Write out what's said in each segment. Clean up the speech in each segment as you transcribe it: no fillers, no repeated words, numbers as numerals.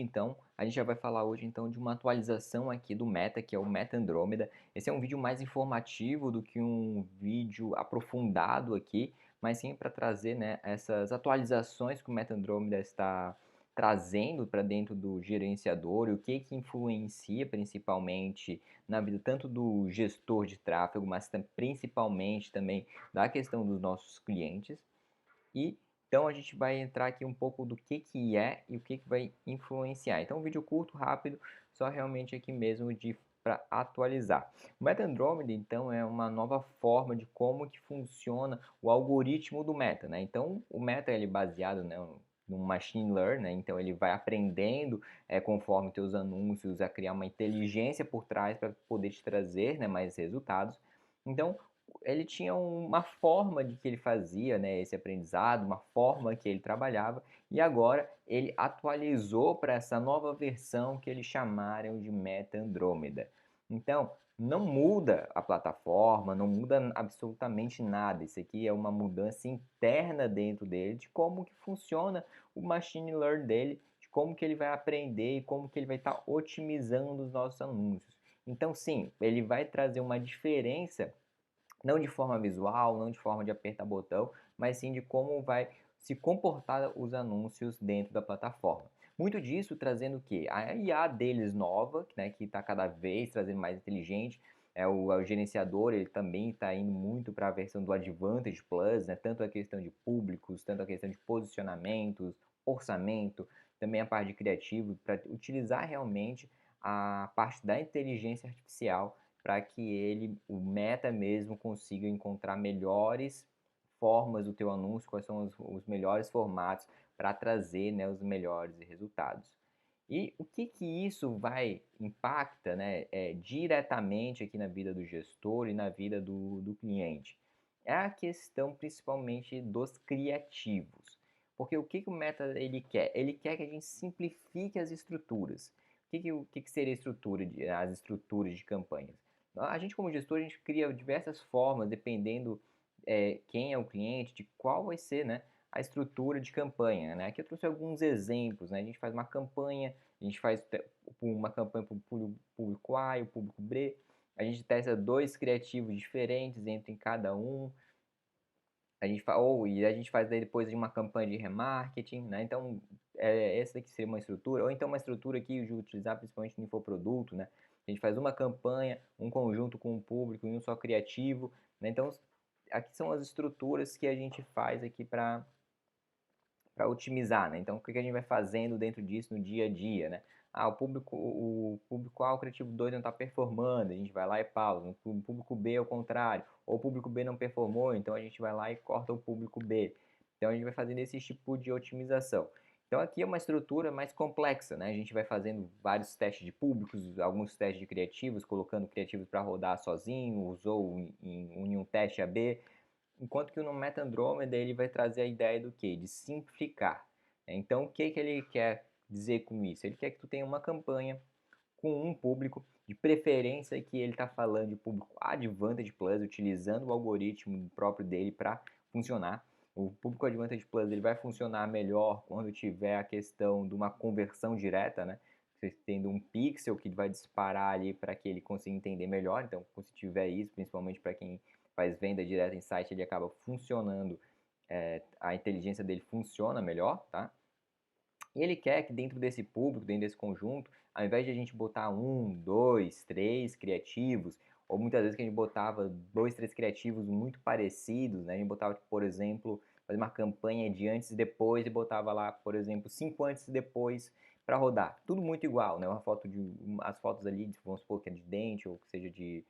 Então, a gente já vai falar hoje então de uma atualização aqui do Meta, que é o Meta Andromeda. Esse é um vídeo mais informativo do que um vídeo aprofundado aqui, mas sim para trazer, né, essas atualizações que o Meta Andromeda está trazendo para dentro do gerenciador e o que influencia principalmente na vida tanto do gestor de tráfego, mas principalmente também da questão dos nossos clientes. E então a gente vai entrar aqui um pouco do que é e o que vai influenciar. Então um vídeo curto, rápido, só realmente aqui mesmo de para atualizar. O Meta Andromeda então é uma nova forma de como que funciona o algoritmo do Meta, né? Então o Meta ele é baseado, né, no machine learning, né? Então ele vai aprendendo conforme teus anúncios a criar uma inteligência por trás para poder te trazer, né, mais resultados. Então ele tinha uma forma de que ele fazia, né, esse aprendizado, uma forma que ele trabalhava, e agora ele atualizou para essa nova versão que eles chamaram de Meta Andromeda. Então, não muda a plataforma, não muda absolutamente nada. Isso aqui é uma mudança interna dentro dele, de como que funciona o machine learning dele, de como que ele vai aprender e como que ele vai estar otimizando os nossos anúncios. Então, sim, ele vai trazer uma diferença não de forma visual, não de forma de apertar botão, mas sim de como vai se comportar os anúncios dentro da plataforma. Muito disso trazendo o quê? A IA deles nova, né, que está cada vez trazendo mais inteligente. O gerenciador ele também está indo muito para a versão do Advantage Plus, né, tanto a questão de públicos, tanto a questão de posicionamentos, orçamento, também a parte de criativo, para utilizar realmente a parte da inteligência artificial para que o Meta mesmo, consiga encontrar melhores formas do teu anúncio, quais são os melhores formatos para trazer, né, os melhores resultados. E o que isso vai impacta, né, diretamente aqui na vida do gestor e na vida do cliente? É a questão principalmente dos criativos. Porque o que o Meta ele quer? Ele quer que a gente simplifique as estruturas. O que seria as estruturas de campanhas? A gente, como gestor, a gente cria diversas formas, dependendo quem é o cliente, de qual vai ser, né, a estrutura de campanha, né? Aqui eu trouxe alguns exemplos, né? A gente faz uma campanha, a gente faz uma campanha para o público A e o público B, a gente testa dois criativos diferentes entre cada um, e a gente faz daí depois de uma campanha de remarketing, né? Então, essa daqui seria uma estrutura, ou então uma estrutura aqui de utilizar principalmente no infoproduto, né? A gente faz uma campanha, um conjunto com o público em um só criativo, né? Então, aqui são as estruturas que a gente faz aqui para otimizar, né? Então, o que a gente vai fazendo dentro disso no dia a dia, né? O público A, o criativo 2 não está performando, a gente vai lá e pausa. O público B é o contrário, ou o público B não performou, então a gente vai lá e corta o público B. Então a gente vai fazendo esse tipo de otimização. Então aqui é uma estrutura mais complexa, né? A gente vai fazendo vários testes de públicos, alguns testes de criativos, colocando criativos para rodar sozinhos ou em um teste AB. Enquanto que no Meta Andromeda ele vai trazer a ideia do quê? De simplificar. Então o que ele quer dizer com isso? Ele quer que tu tenha uma campanha com um público, de preferência que ele está falando de público Advantage Plus, utilizando o algoritmo próprio dele para funcionar. O público Advantage Plus ele vai funcionar melhor quando tiver a questão de uma conversão direta, né? Você tendo um pixel que vai disparar ali para que ele consiga entender melhor. Então, se tiver isso, principalmente para quem faz venda direta em site, ele acaba funcionando, a inteligência dele funciona melhor, tá? E ele quer que dentro desse público, dentro desse conjunto, ao invés de a gente botar um, dois, três criativos, ou muitas vezes que a gente botava dois, três criativos muito parecidos, né? A gente botava, tipo, por exemplo, fazer uma campanha de antes e depois e botava lá, por exemplo, 5 antes e depois para rodar. Tudo muito igual, né? As fotos ali, vamos supor que é de dente ou que seja de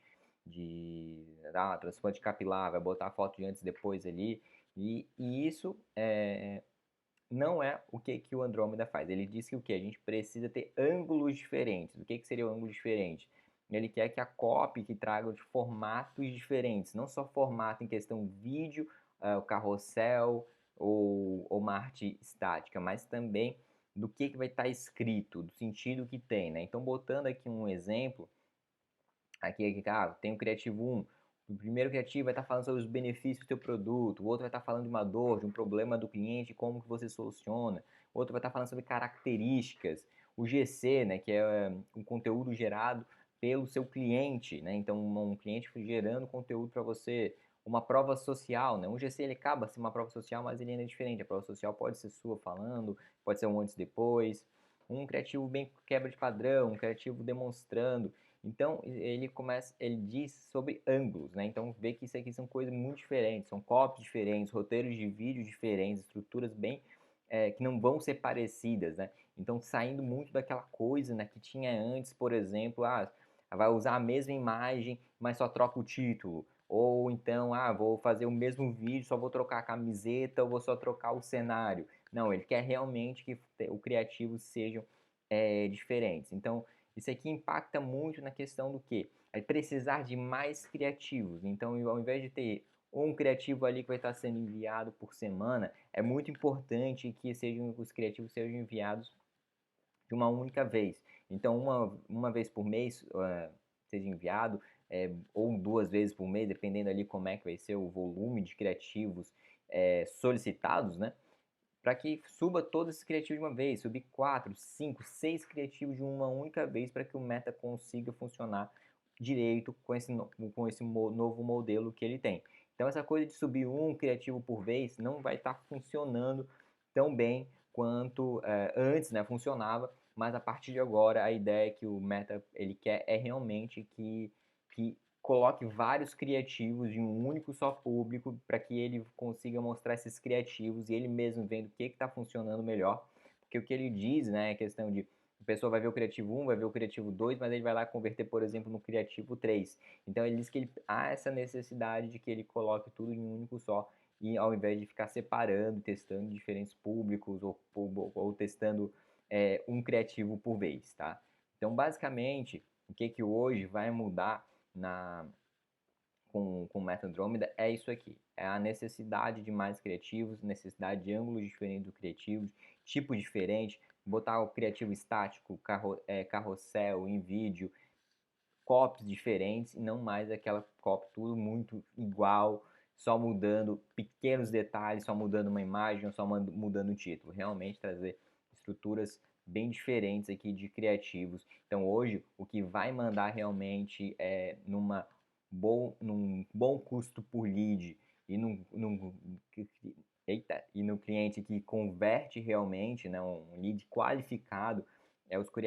transplante capilar, vai botar a foto de antes e depois ali. E isso não é o que o Andrômeda faz. Ele diz que o que? A gente precisa ter ângulos diferentes. O que seria o ângulo diferente? Ele quer que a copy que traga de formatos diferentes, não só formato em questão vídeo, o carrossel ou uma arte estática, mas também do que vai estar escrito, do sentido que tem, né? Então, botando aqui um exemplo, aqui tem o Criativo 1. O primeiro criativo vai estar falando sobre os benefícios do teu produto, o outro vai estar falando de uma dor, de um problema do cliente, como que você soluciona, o outro vai estar falando sobre características, o GC, né, que é um conteúdo gerado pelo seu cliente, né? Então, um cliente gerando conteúdo para você, uma prova social, né? Um GC ele acaba sendo uma prova social, mas ele ainda é diferente. A prova social pode ser sua falando, pode ser um antes e depois, um criativo bem quebra de padrão, um criativo demonstrando. Então, ele diz sobre ângulos, né? Então, vê que isso aqui são coisas muito diferentes, são copies diferentes, roteiros de vídeo diferentes, estruturas bem que não vão ser parecidas, né? Então, saindo muito daquela coisa, né, que tinha antes, por exemplo, vai usar a mesma imagem, mas só troca o título. Ou então, vou fazer o mesmo vídeo, só vou trocar a camiseta ou vou só trocar o cenário. Não, ele quer realmente que o criativo sejam diferentes. Então, isso aqui impacta muito na questão do que? É precisar de mais criativos. Então, ao invés de ter um criativo ali que vai estar sendo enviado por semana, é muito importante que os criativos sejam enviados de uma única vez. Então, uma vez por mês seja enviado, ou 2 vezes por mês, dependendo ali como é que vai ser o volume de criativos solicitados, né? Para que suba todos esses criativos de uma vez, subir 4, 5, 6 criativos de uma única vez para que o Meta consiga funcionar direito com esse novo modelo que ele tem. Então essa coisa de subir um criativo por vez não vai estar funcionando tão bem quanto antes, né, funcionava, mas a partir de agora a ideia que o Meta ele quer é realmente que coloque vários criativos em um único só público para que ele consiga mostrar esses criativos e ele mesmo vendo o que está funcionando melhor. Porque o que ele diz, né, é a questão de a pessoa vai ver o criativo 1, vai ver o criativo 2, mas ele vai lá converter, por exemplo, no criativo 3. Então ele diz que há essa necessidade de que ele coloque tudo em um único só e ao invés de ficar separando, testando diferentes públicos ou testando um criativo por vez, tá? Então, basicamente, o que hoje vai mudar na, com o Meta Andromeda é isso aqui. É a necessidade de mais criativos, necessidade de ângulos diferentes do criativos, tipo diferente, botar o criativo estático, carrossel, em vídeo, copies diferentes e não mais aquela copy tudo muito igual, só mudando pequenos detalhes, só mudando uma imagem ou só mudando o título. Realmente trazer estruturas bem diferentes aqui de criativos. Então hoje o que vai mandar realmente é num bom custo por lead e e no cliente que converte realmente, né, um lead qualificado, é os